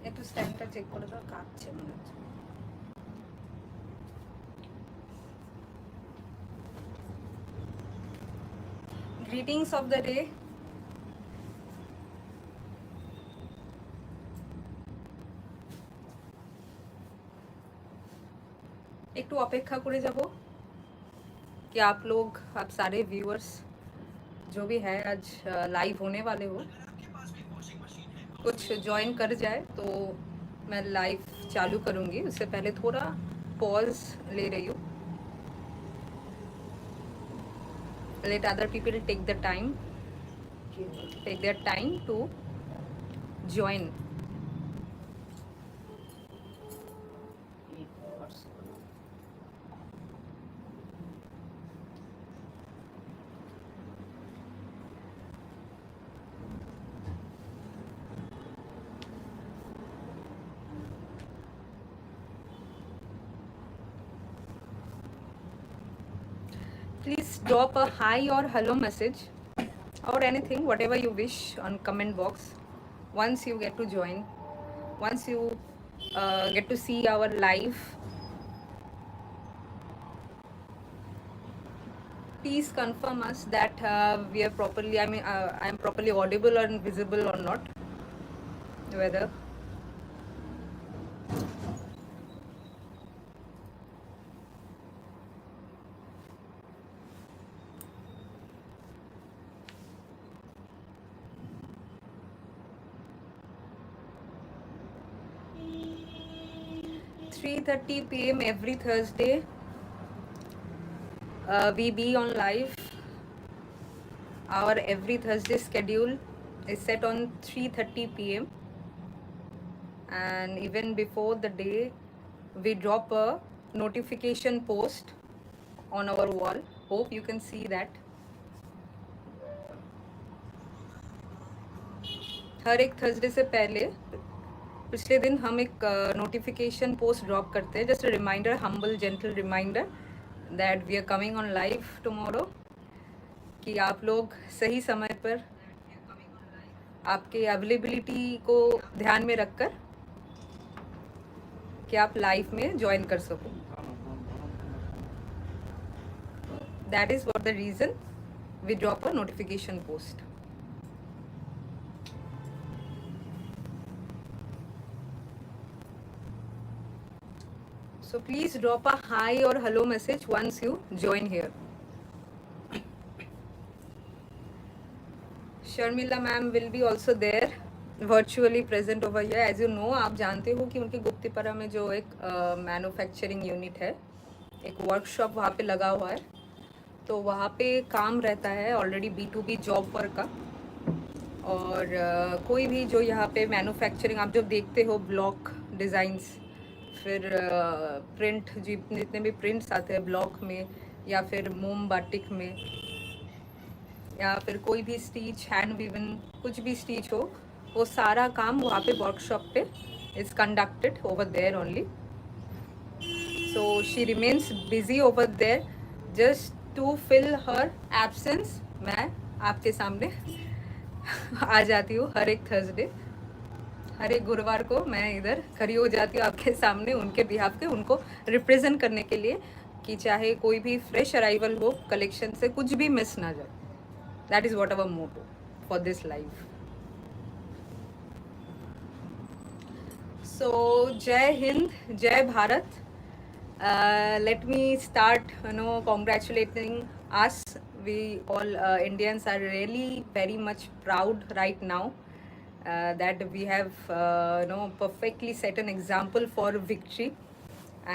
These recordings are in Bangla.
একটু স্ট্যান্ডটা চেক করে দাও, কাঁপছে মনে হচ্ছে। Greetings of the day. একটু অপেক্ষা করে যাব कि आप लोग, आप सारे व्यूअर्स जो भी है आज लाइव होने वाले हो, कुछ ज्वाइन कर जाए तो मैं लाइव चालू करूँगी। उससे पहले थोड़ा पॉज ले रही हूँ। Let other people take their time to join. Please drop a hi or hello message or anything, whatever you wish, on comment box once you get to join, once you get to see our live. Please confirm us that we are properly, I am properly audible and visible or not, whether 3:30 p.m. every Thursday we be on live. Our every Thursday schedule is set on 3:30 p.m. and even before the day we drop a notification post on our wall. Hope you can see that. हर एक थर्सडे से पहले पिछले दिन हम एक नोटिफिकेशन पोस्ट ड्रॉप करते हैं, just a reminder, humble gentle reminder that we are coming on live tomorrow, कि आप लोग सही समय पर आपके अवेलेबिलिटी को ध्यान में रखकर कि आप लाइव में ज्वाइन कर सको। That is for the reason we drop a notification post. So please drop a hi or hello message once you join here. Sharmila ma'am will be also there, virtually present over here. As you know, आप जानते हो कि उनके गुप्तीपरा में जो एक मैन्युफैक्चरिंग यूनिट है, एक वर्कशॉप वहाँ पे लगा हुआ है, तो वहाँ पे काम रहता है ऑलरेडी B2B जॉब वर्क का। और कोई भी जो यहाँ पे मैन्युफैक्चरिंग आप जो देखते हो, ब्लॉक डिज़ाइंस, फिर प्रिंट, जितने भी प्रिंट्स आते हैं ब्लॉक में या फिर मोम बाटिक में, या फिर कोई भी स्टिच, हैंड वीवन, कुछ भी स्टिच हो, वो सारा काम वहाँ पे वर्कशॉप पे is conducted over there only. So she remains busy over there just to fill her absence. मैं आपके सामने आ जाती हूँ हर एक थर्सडे, हर एक गुरुवार को मैं इधर खड़ी हो जाती हूँ आपके सामने उनके बिहाफ के, उनको रिप्रेजेंट करने के लिए, कि चाहे कोई भी फ्रेश अराइवल हो कलेक्शन से, कुछ भी मिस ना जाए. That is what our motto for this life. So Jai Hind, Jai Bharat. Let me start, congratulating us. We all Indians are really very much proud right now that we have, perfectly set an example for victory.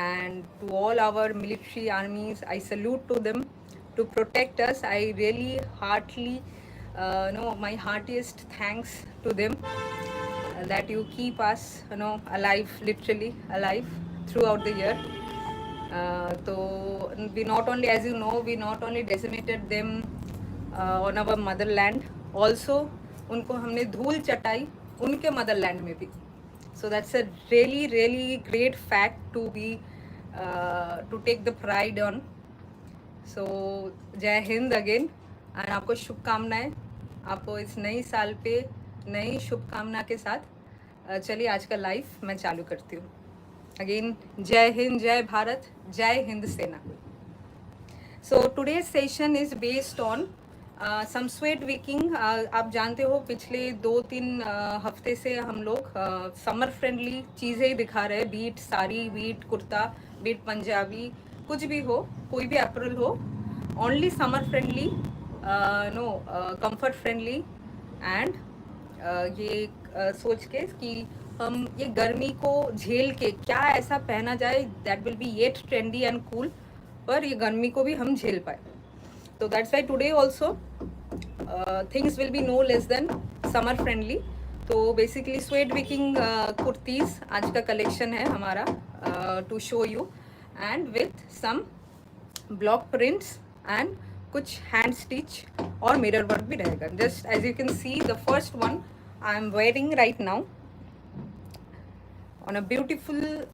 And to all our military armies, I salute to them to protect us. I really heartily, my heartiest thanks to them that you keep us, alive, literally alive throughout the year. So we not only, as you know, we not only decimated them on our motherland, also उनको हमने धूल चटाई उनके मदरलैंड में भी. So that's a really really great fact to be to take the pride on. So जय हिंद अगेन, और आपको शुभकामनाएं, आपको इस नई साल पे नई शुभकामना के साथ चलिए आज का लाइव मैं चालू करती हूँ. अगेन जय हिंद, जय भारत, जय हिंद सेना. So today's session is based on some sweat wicking. आप जानते हो पिछले 2-3 हफ्ते से हम लोग समर फ्रेंडली चीज़ें दिखा रहे हैं. Be it sari, be it kurta, be it Punjabi, कुछ भी हो, कोई भी अप्रैल हो, only summer friendly, no comfort friendly. And ये सोच के कि हम ये गर्मी को झेल के क्या ऐसा पहना जाए that will be yet trendy and cool, पर ये गर्मी को भी हम झेल पाए. तो that's why today also things will be no less than summer friendly. तो बेसिकली स्वेट विकिंग कुर्तीज़ आज का कलेक्शन है हमारा to show you, and with some block prints and कुछ हैंड स्टिच और मिरर वर्क भी रहेगा. Just as you can see the first one I am wearing right now on a beautiful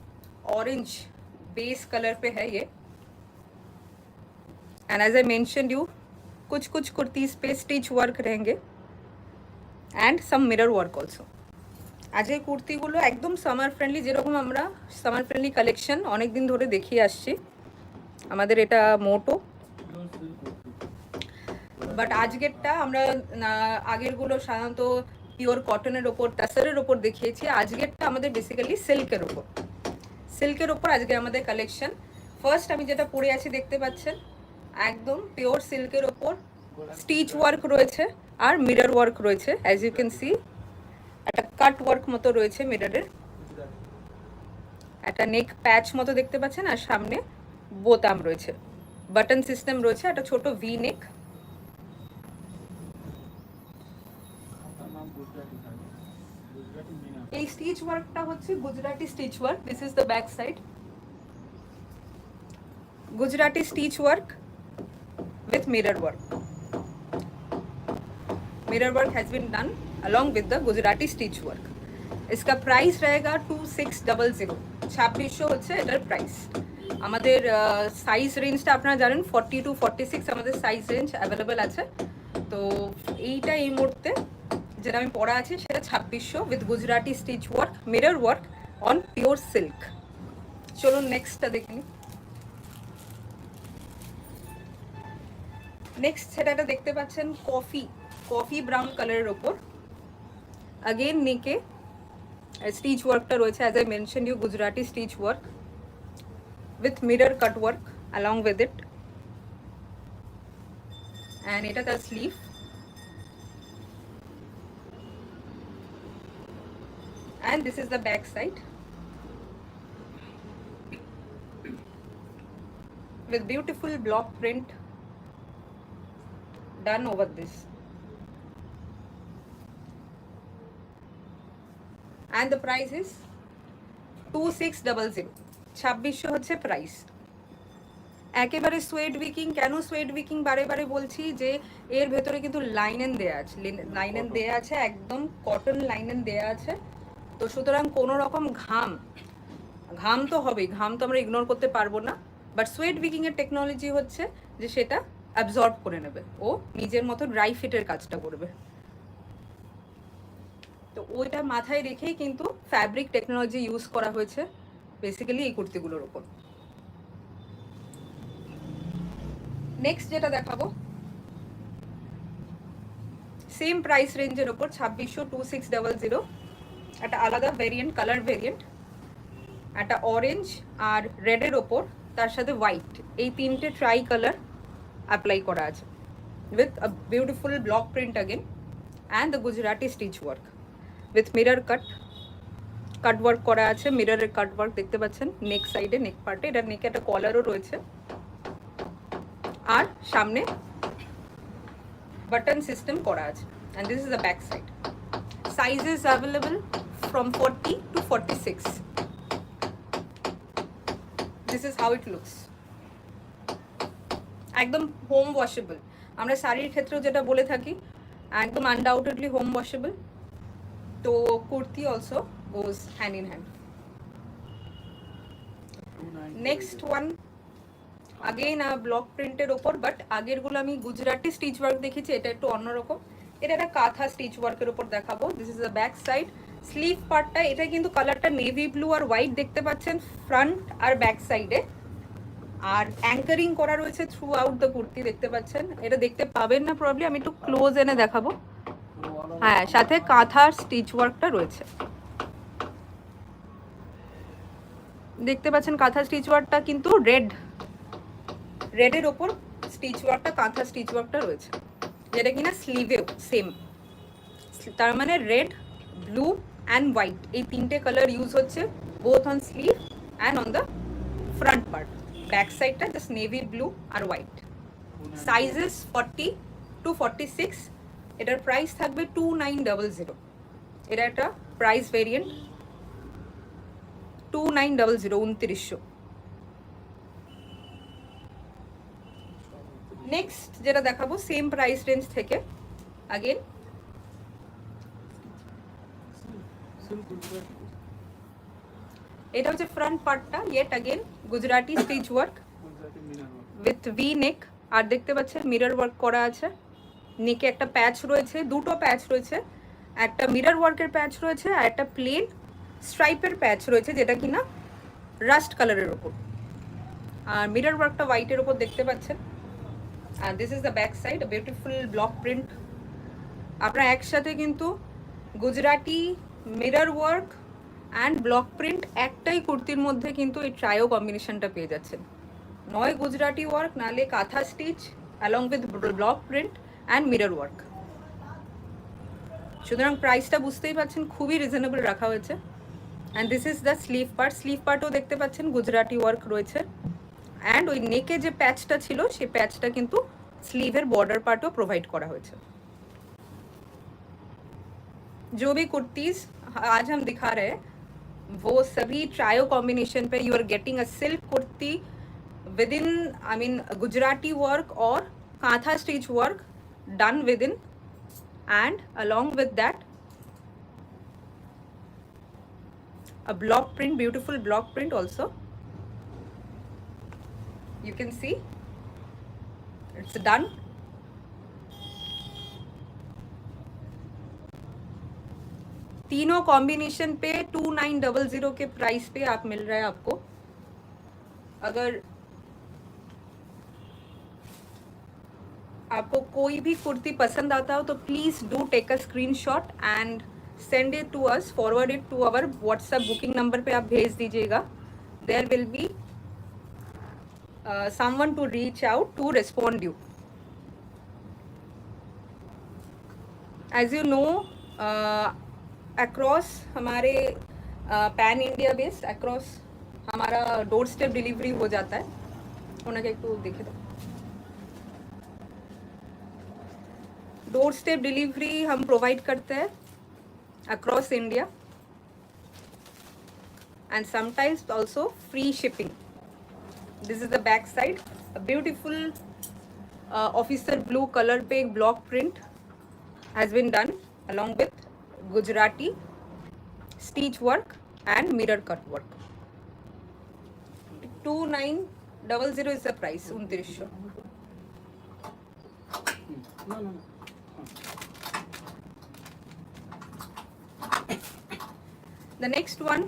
orange base colour पे है ये. And as I mentioned you, कुछ कुछ कुर्तीज पे स्टिच वर्क रहेंगे and some mirror work also. आज এই কুর্তিগুলো একদম সামার ফ্রেন্ডলি, যেরকম আমরা সামার ফ্রেন্ডলি কালেকশন অনেক দিন ধরে দেখিয়ে আসছি, আমাদের এটা মোটো. বাট আজকেরটা আমরা আগেরগুলো সাধারণত পিওর কটনের ওপর, টাসারের ওপর দেখিয়েছি. আজকেরটা আমাদের বেসিক্যালি সিল্কের ওপর, সিল্কের ওপর আজকে আমাদের কালেকশন. ফার্স্ট আমি যেটা পরে আছি দেখতে পাচ্ছেন, একদম পিওর সিল্কের ওপর স্টিচ ওয়ার্ক রয়েছে আর মিরর ওয়ার্ক রয়েছে. অ্যাজ ইউ ক্যান সি একটা কাট ওয়ার্ক মতো রয়েছে মিররের, একটা নেক প্যাচ মতো দেখতে পাচ্ছেন, আর সামনে বোতাম রয়েছে, বাটন সিস্টেম রয়েছে, একটা ছোট ভি নেক. এই স্টিচ ওয়ার্কটা হচ্ছে Gujarati stitch work. This is the back side. Gujarati stitch work with mirror work. Mirror work has been done along with the Gujarati stitch work. इसका प्राइस रहेगा 2600. 2600 হচ্ছে এটার প্রাইস. আমাদের সাইজ রেঞ্জটা আপনারা জানেন 40 to 46 আমাদের সাইজ রেঞ্জ অ্যাভেলেবেল আছে. তো এইটা এই মুহূর্তে যেটা আমি পরা আছি সেটা 2600 with Gujarati stitch work, mirror work on pure silk. চলুন নেক্সটটা দেখে নিই. নেক্সট সেটা দেখতে পাচ্ছেন কফি ব্রাউন কালারের ওপর. अगेन नेके स्टिच वर्कটা রয়েছে, as I mention you, Gujarati stitch work with mirror cut work along with it. and এটা তার sleeve. and this is the back side with beautiful block print done over this. and the price is 2600. 2600 হচ্ছে প্রাইস. একেবারে সোয়েট উইকিং. কেন সোয়েট উইকিং বারে বারে বলছি, যে এর ভেতরে কিন্তু লাইনেন দেয়া আছে, লাইনেন দেয়া আছে, একদম কটন লাইনেন দেয়া আছে. তো সুতরাং কোনো রকম ঘাম তো হবেই, ঘাম তো আমরা ইগনোর করতে পারবো না. বাট সোয়েট উইকিং এর টেকনোলজি হচ্ছে যে সেটা অ্যাবজর্ব করে নেবে, ও নিজের মতো ড্রাই ফিটের কাজটা করবে. তো ওইটা মাথায় রেখেই কিন্তু ফ্যাব্রিক টেকনোলজি ইউজ করা হয়েছে বেসিক্যালি এই কুর্তিগুলোর ওপর. নেক্সট যেটা দেখাবো সেম প্রাইস রেঞ্জের ওপর 2600, 2600. একটা আলাদা ভেরিয়েন্ট, কালার ভেরিয়েন্ট, একটা অরেঞ্জ আর রেডের ওপর, তার সাথে হোয়াইট, এই তিনটে ট্রাই কালার অ্যাপ্লাই করা আছে with a beautiful block print again and the Gujarati stitch work with mirror cut work করা আছে. মিররের কাট ওয়ার্ক দেখতে পাচ্ছেন নেক সাইডে, নেক পার্টে. এটা নেকে একটা কলারও রয়েছে, আর সামনে বাটন সিস্টেম করা আছে. and this is the back side. sizes available from 40 to 46. this is how it looks. একদম হোম ওয়াশেবল. আমরা শাড়ির ক্ষেত্রেও যেটা বলে থাকি, একদম আনডাউটেডলি হোম ওয়াশেবল. তো kurti also goes hand in hand. Next one again block প্রিন্টের ওপর, বাট আগেরগুলো আমি গুজরাটি স্টিচ ওয়ার্ক দেখেছি, এটা একটু অন্যরকম. এটা একটা কাঁথা স্টিচ ওয়ার্কের ওপর দেখাবো. This is the back side sleeve পার্টটা, এটা কিন্তু কালারটা নেভি ব্লু আর হোয়াইট দেখতে পাচ্ছেন ফ্রন্ট আর ব্যাক সাইডে, আর অ্যাঙ্কারিং করা রয়েছে থ্রু আউট দ্য কুর্তি দেখতে পাচ্ছেন। এটা দেখতে পাবেন না প্রবলি, আমি একটু ক্লোজ এনে দেখাবো। হ্যাঁ, সাথে কাঁথার স্টিচ ওয়ার্কটা রয়েছে, দেখতে পাচ্ছেন কাঁথা স্টিচ ওয়ার্কটা কিন্তু রেডের ওপর স্টিচ ওয়ার্কটা, কাঁথা স্টিচ ওয়ার্কটা রয়েছে, যেটা কিনা স্লিভেও সেম। তার মানে রেড, ব্লু অ্যান্ড হোয়াইট এই তিনটে কালার ইউজ হচ্ছে both on sleeve and on the front part. Back সাইডটা জাস্ট নেভি ব্লু আর হোয়াইট। Sizes 40 to 46। এটার প্রাইস থাকবে 2900। এটা একটা প্রাইস ভেরিয়েন্ট 2900, 2900। নেক্সট যেটা দেখাবো সেম প্রাইস রেঞ্জ থেকে, আগেন এটা হচ্ছে ফ্রন্ট পার্টটা, yet again Gujarati stitch work with V neck, আর দেখতে পাচ্ছেন মিরর ওয়ার্ক করা আছে। নেকে একটা প্যাচ রয়েছে, দুটো প্যাচ রয়েছে, একটা মিরর ওয়ার্কের প্যাচ রয়েছে আর একটা প্লেন স্ট্রাইপের প্যাচ রয়েছে, যেটা কিনা রাস্ট কালারের ওপর, আর মিরর ওয়ার্কটা হোয়াইটের ওপর দেখতে পাচ্ছেন। আর this is the back side, beautiful block print. আপনারা একসাথে কিন্তু Gujarati, mirror work and block print একটাই কুর্তির মধ্যে কিন্তু এই ট্রায়ো কম্বিনেশনটা পেয়ে যাচ্ছেন, নয় গুজরাটি ওয়ার্ক নালে kantha stitch along with block print and mirror work. সুতরাং প্রাইসটা বুঝতেই পাচ্ছেন খুবই রিজনেবল রাখা হয়েছে। And this is the sleeve part, sleeve পার্টও দেখতে পাচ্ছেন গুজরাটি ওয়ার্ক রয়েছে, অ্যান্ড ওই নেকে যে প্যাচটা ছিল সেই প্যাচটা কিন্তু স্লিভের বর্ডার পার্টও প্রোভাইড করা হয়েছে। जो भी कुर्तीज आज हम दिखा रहे हैं वो सभी ट्रायो कॉम्बिनेशन पे you are getting a silk kurti within, I mean Gujarati work और kantha stitch work done within, and along with that a block print, beautiful block print also. You can see it's done. तीनों कॉम्बिनेशन पे 2900 के प्राइस पे आप मिल रहा है आपको। अगर आपको कोई भी कुर्ती पसंद आता हो तो please do take a screenshot and send it to us, forward it to our WhatsApp booking number पे आप भेज दीजिएगा। There will be someone to reach out to respond you. As you know across हमारे पैन इंडिया बेस्ड अक्रॉस हमारा डोर स्टेप डिलीवरी हो जाता है। उन्हें एक तो देखे तो डोर स्टेप डिलीवरी हम प्रोवाइड करते हैं across India and sometimes also free shipping. This is the back side, beautiful officer blue colour पे एक block print has been done along with Gujarati stitch work and mirror cut work. 2900 is the price. 2900. The next one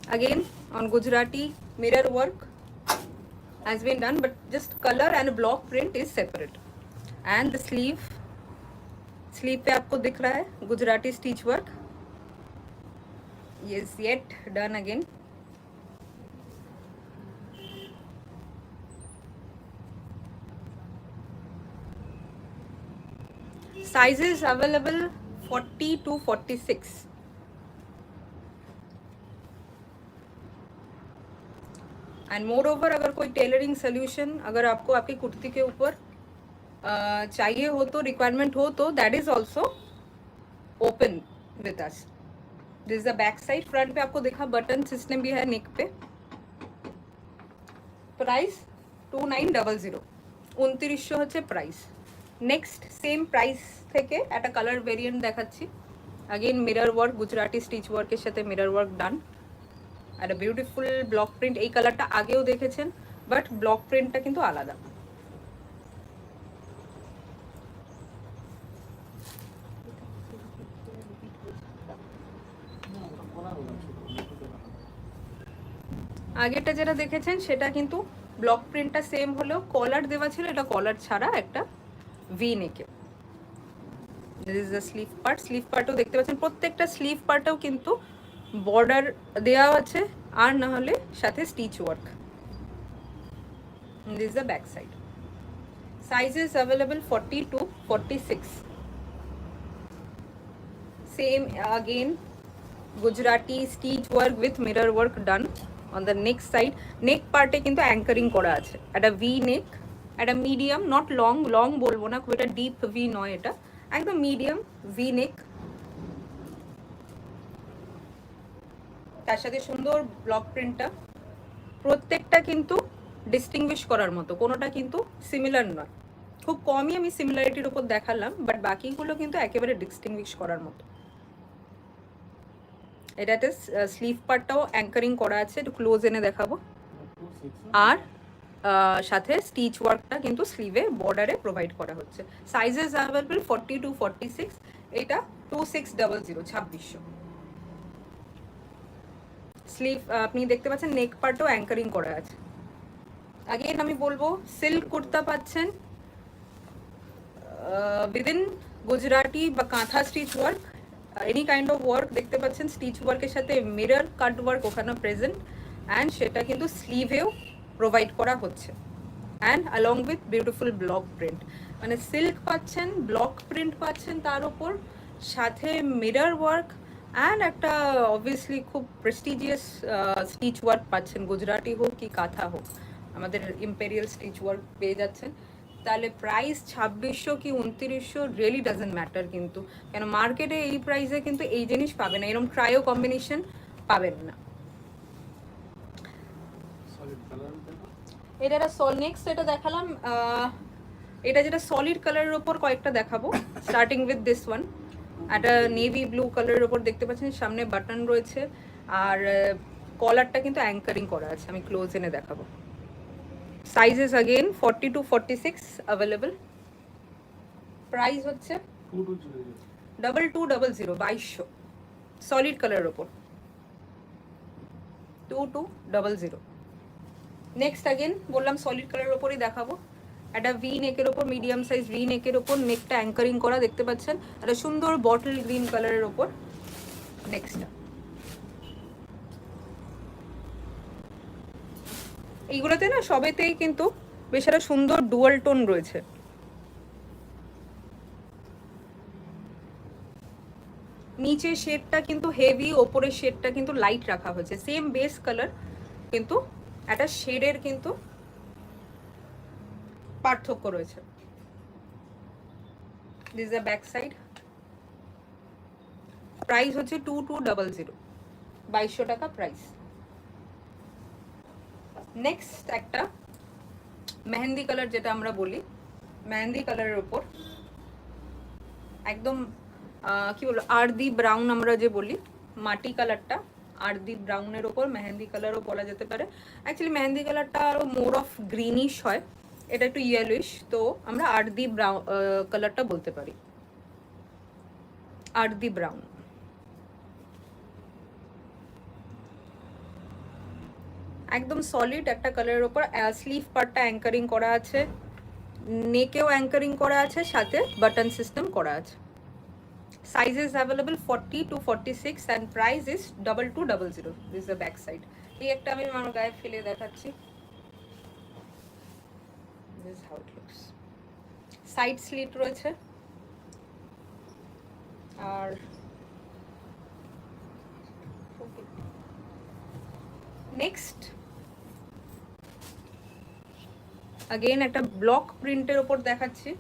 again on Gujarati mirror work has been done, but just color and block print is separate. And the sleeve पे आपको दिख रहा है Gujarati stitch work, yes yet done again. sizes available 40 to 46. And more over अगर कोई टेलरिंग सोल्यूशन अगर आपको आपकी कुर्ती के ऊपर चाहिए हो तो, रिक्वायरमेंट हो तो, that is also open with us. This is the back side. Front पे आपको देखा बटन सिस्टम भी है नेक पे। प्राइस 2900, 2900 হচ্ছে প্রাইস। নেক্সট সেম প্রাইস থেকে একটা কালার ভেরিয়েন্ট দেখাচ্ছি। Again mirror work, Gujarati stitch वर्केर साथे मिरर वर्क डान আর বিউটিফুল ব্লক প্রিন্ট। এই কালারটা আগেও দেখেছেন, বাট ব্লক প্রিন্টটা কিন্তু আলাদা। আগেরটা যেটা দেখেছেন সেটা কিন্তু ব্লক প্রিন্টটা সেম হলেও কলার দেওয়া ছিল, এটা কলার ছাড়া একটা ভি নেকে। This is the sleeve part. Sleeve পার্টও দেখতে পাচ্ছেন, প্রত্যেকটা স্লিভ পার্টেও কিন্তু বর্ডার দেওয়া আছে, আর না হলে সাথে stitch work. This is the back side. Sizes available 40 to 46। Same again Gujarati stitch work with mirror work done on the neck side. Neck পার্টে কিন্তু অ্যাঙ্কারিং করা আছে, একটা ভি নেক, একটা মিডিয়াম, নট লং, লং বলবো না, খুব একটা ডিপ ভি নয়, এটা একদম মিডিয়াম ভি নেক, তার সাথে সুন্দর ব্লক প্রিন্টটা। প্রত্যেকটা কিন্তু ডিস্টিংগুইশ করার মতো, কোনোটা কিন্তু সিমিলার নয়। খুব কমই আমি সিমিলারিটির উপর দেখালাম, বাট বাকিগুলো কিন্তু একেবারে ডিস্টিংগুইশ করার মতো। এটাতে স্লিভ পার্টটাও অ্যাঙ্কারিং করা আছে, একটু ক্লোজ এনে দেখাবো। আর সাথে স্টিচ ওয়ার্কটা কিন্তু স্লিভে বর্ডারে প্রোভাইড করা হচ্ছে। Sizes available 40 to 46। এটা 2600, 2600। স্লিভ আপনি দেখতে পাচ্ছেন নেক পার্টও অ্যাঙ্কারিং করা আছে। আগেন আমি বলবো সিল্ক কুর্তা পাচ্ছেন উইদিন গুজরাটি বা কাঁথা stitch work, any kind of work দেখতে পাচ্ছেন, স্টিচ ওয়ার্কের সাথে মিরর কাট ওয়ার্ক ওখানে প্রেজেন্ট, অ্যান্ড সেটা কিন্তু স্লিভেও প্রোভাইড করা হচ্ছে, and along with beautiful block print. মানে সিল্ক পাচ্ছেন, ব্লক প্রিন্ট পাচ্ছেন তার ওপর, সাথে মিরর ওয়ার্ক, অ্যান্ড একটা অবভিয়াসলি খুব প্রেস্টিজিয়াস স্টিচ ওয়ার্ক পাচ্ছেন, গুজরাটি হোক কি কাঁথা হোক, আমাদের ইম্পেরিয়াল স্টিচ ওয়ার্ক পেয়ে যাচ্ছেন। তাহলে প্রাইস 2600 কি 2900 রিয়েলি ডাজেন্ট ম্যাটার কিন্তু, কেন মার্কেটে এই প্রাইসে কিন্তু এই জিনিস পাবেন না, এরকম ট্রাইও কম্বিনেশন পাবেন না। এটা একটা নেক্সট এটা দেখালাম, এটা যেটা সলিড কালারের ওপর কয়েকটা দেখাবো, স্টার্টিং উইথ দিস ওয়ান। একটা নেভি ব্লু কালারের ওপর দেখতে পাচ্ছেন, সামনে বাটন রয়েছে, আর কলারটা কিন্তু অ্যাঙ্কারিং করা আছে, আমি ক্লোজ এনে দেখাবো। Sizes again 40 to 46 available. Price হচ্ছে 2200, 2200, সলিড কালারের ওপর 2200। নেক্সট अगेन বললাম সলিড কালারের ওপরই দেখাবো, একটা ভি নেকের ওপর, মিডিয়াম সাইজ ভি নেকের ওপর, নেকটা অ্যাঙ্কারিং করা দেখতে পাচ্ছেন, একটা সুন্দর বটল গ্রিন কালারের ওপর। নেক্সটটা এইগুলোতে না সবেতেই কিন্তু বেশ একটা সুন্দর ডুয়াল টোন রয়েছে। নিচে শেডটা কিন্তু হেভি, ওপরের শেডটা কিন্তু লাইট রাখা হয়েছে, সেম বেস কালার কিন্তু একটা শেডের কিন্তু পার্থক্য রয়েছে। This is the back side. Price হচ্ছে 2200, 2200 টাকা প্রাইস। নেক্সট একটা মেহেন্দি কালার, যেটা আমরা বলি মেহেন্দি কালারের উপর একদম কি বলবো আর্দি ব্রাউন, আমরা যে বলি মাটি কালারটা, আর্দি ব্রাউনের ওপর মেহেন্দি কালারও বলা যেতে পারে। অ্যাকচুয়ালি মেহেন্দি কালারটা আরও মোর অফ গ্রিনিশ হয়, এটা একটু ইয়েলোইশ, তো আমরা আর্দি ব্রাউন কালারটা বলতে পারি, আর্দি ব্রাউন। একদম সলিড একটা কালারের ওপর, স্লিভ পার্টটা অ্যাঙ্কারিং করা আছে, নেকেও অ্যাঙ্কারিং করা আছে, সাথে বাটন সিস্টেম করা আছে। Sizes available 40 to 46 and price is 2200. This is the back side. এই একটা আমি আমার গায়ে ফেলে দেখাচ্ছি। This is how it looks. Side slit রয়েছে, আর নেক্সট अगेन একটা ব্লক প্রিন্টের উপর দেখাচ্ছি।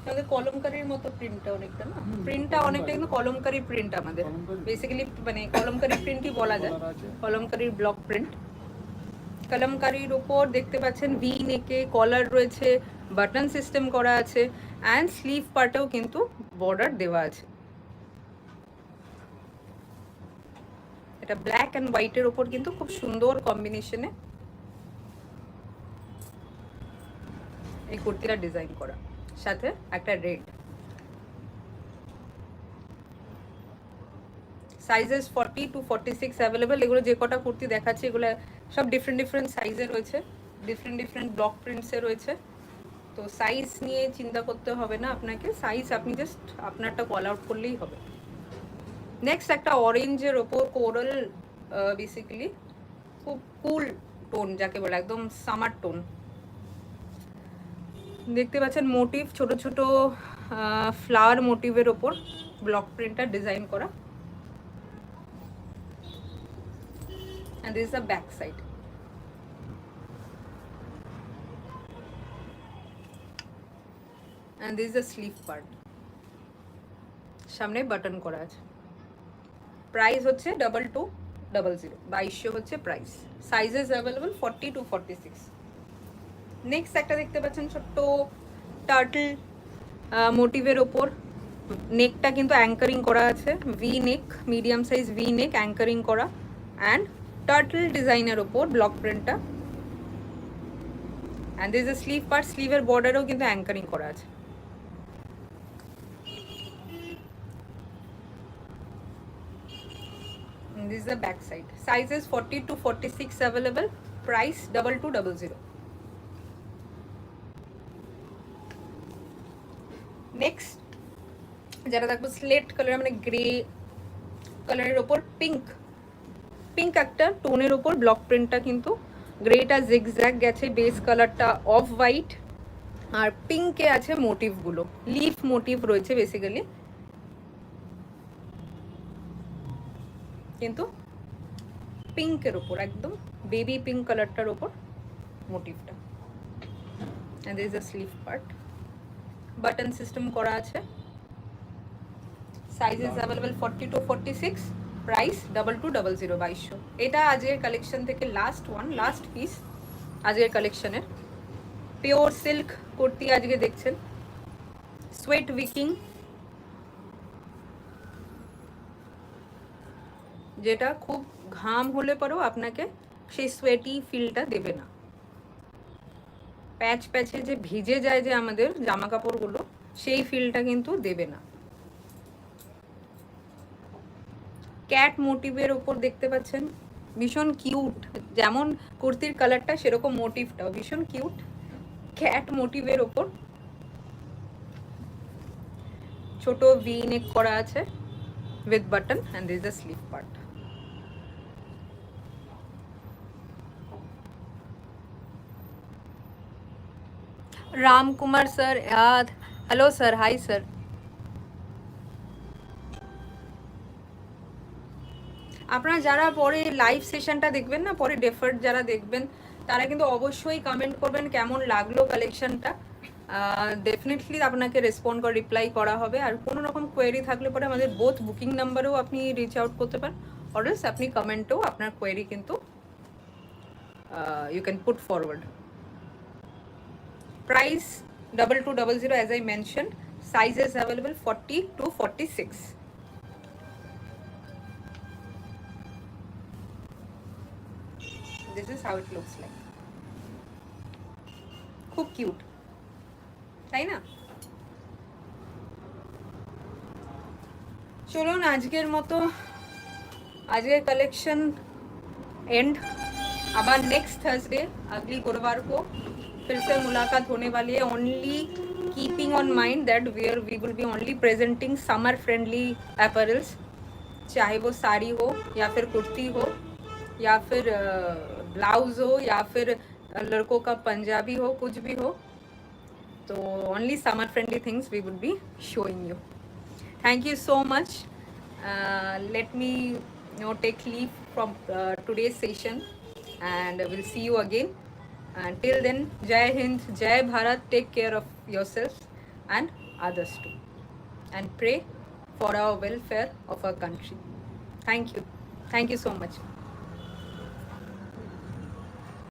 আমাদের কলমকারীর মতো প্রিন্টটা অনেকটা, না প্রিন্টটা অনেকটা কিন্তু কলমকারী প্রিন্ট, আমাদের বেসিক্যালি মানে কলমকারী প্রিন্টই বলা যায়, কলমকারীর ব্লক প্রিন্ট। কলমকারীর উপর দেখতে পাচ্ছেন ভি নেকে কলার রয়েছে, বাটন সিস্টেম করা আছে, অ্যান্ড স্লিভ পার্টেও কিন্তু বর্ডার দেওয়া আছে। এটা ব্ল্যাক অ্যান্ড হোয়াইটের উপর কিন্তু খুব সুন্দর কম্বিনেশনে এই কুর্তিটা ডিজাইন করা, সাথে একটা রেড। Sizes 40 to 46 available. এগুলো যে কটা কুর্তি দেখাচ্ছি এগুলো সব ডিফারেন্ট সাইজে রয়েছে, ডিফারেন্ট ব্লক প্রিন্টসে রয়েছে। তো সাইজ নিয়ে চিন্তা করতে হবে না আপনাকে, সাইজ আপনি জাস্ট আপনারটা কল আউট করলেই হবে। নেক্সট একটা অরেঞ্জের ওপর কোরাল, বেসিক্যালি খুব কুল টোন যাকে বলে, একদম সামার টোন। দেখতে পাচ্ছেন মোটিভ, ছোট ছোট ফ্লাওয়ার মোটিভের ওপর ব্লক প্রিন্টার ডিজাইন করা। and this is the back side. and this is the sleeve part, সামনে বাটন করা আছে। প্রাইস হচ্ছে 2200, 2200 হচ্ছে price. Sizes available 40 to 46। Next একটা দেখতে পাচ্ছেন ছোট্ট টার্টল মোটিভের ওপর, নেকটা কিন্তু অ্যাঙ্কারিং করা আছে, V neck, medium size V neck anchoring করা, অ্যান্ড টার্টল ডিজাইনের ওপর ব্লক প্রিন্টটা। And this is sleeve part, স্লিভের বর্ডারেও কিন্তু অ্যাঙ্কারিং করা আছে। This is the back side. Sizes 40 to 46 available. Price 2200. Next, যারা দেখবো স্লেট কালার মানে গ্রে কালারের ওপর পিঙ্ক একটা টোনের ওপর ব্লক প্রিন্টটা কিন্তু গ্রেটা জিগজ্যাগ গেছে, বেস কালারটা অফ হোয়াইট, আর পিঙ্কে আছে মোটিভগুলো, লিফ মোটিভ রয়েছে বেসিক্যালি, কিন্তু পিঙ্কের ওপর একদম বেবি পিঙ্ক কালারটার ওপর মোটিভটা। and there is a sleeve part, button system করা আছে। Sizes available 40 to 46, price 2200, 2200। এটা আজকের কালেকশন থেকে লাস্ট পিস আজকের কালেকশনের। পিওর সিল্ক কুর্তি আজকে দেখছেন, সোয়েট উইকিং, যেটা খুব ঘাম হলে পরেও আপনাকে সেই সোয়েটি ফিলটা দেবে না। প্যাচে যে ভিজে যায় যে আমাদের জামা কাপড়গুলো, সেই ফিলটা কিন্তু দেবে না। ক্যাট মোটিভের ওপর দেখতে পাচ্ছেন, ভীষণ কিউট, যেমন কুর্তির কালারটা সেরকম মোটিভটাও ভীষণ কিউট। ক্যাট মোটিভের ওপর ছোট ভি নেক করা আছে with button, and this is the sleeve part. Ram Kumar sir, hello sir, hi sir. আপনারা যারা পরে লাইভ সেশনটা দেখবেন না, পরে ডেফার্ড যারা দেখবেন তারা কিন্তু অবশ্যই কমেন্ট করবেন কেমন লাগলো কালেকশনটা। ডেফিনেটলি আপনাকে রেসপন্ড করে রিপ্লাই করা হবে। আর কোনো রকম কোয়েরি থাকলে পরে আমাদের বোথ বুকিং নাম্বারেও আপনি রিচ আউট করতে পারেন, অর্ডার্স আপনি কমেন্টেও আপনার কোয়েরি কিন্তু you can put forward. Price 2200 as I mentioned. Sizes available 40 to 46. This is how it looks like. খুব কিউট, তাই না? চলুন আজকের মতো আজকের কালেকশন एंड। আবার नेक्स्ट थर्सडे अगली गुरुवार को फिर से मुलाकात होने वाली है। Only keeping on mind that we will be only presenting summer friendly apparels, चाहे वो साड़ी हो या फिर कुर्ती हो या फिर ब्लाउज हो या फिर लड़कों का पंजाबी हो, कुछ भी हो, तो only summer friendly things we would be showing you. Thank you so much. Let me take leave from today's session, and we'll see you again. Until then, Jai Hind, Jai Bharat. Take care of yourself and others too, and pray for our welfare of our country. Thank you so much.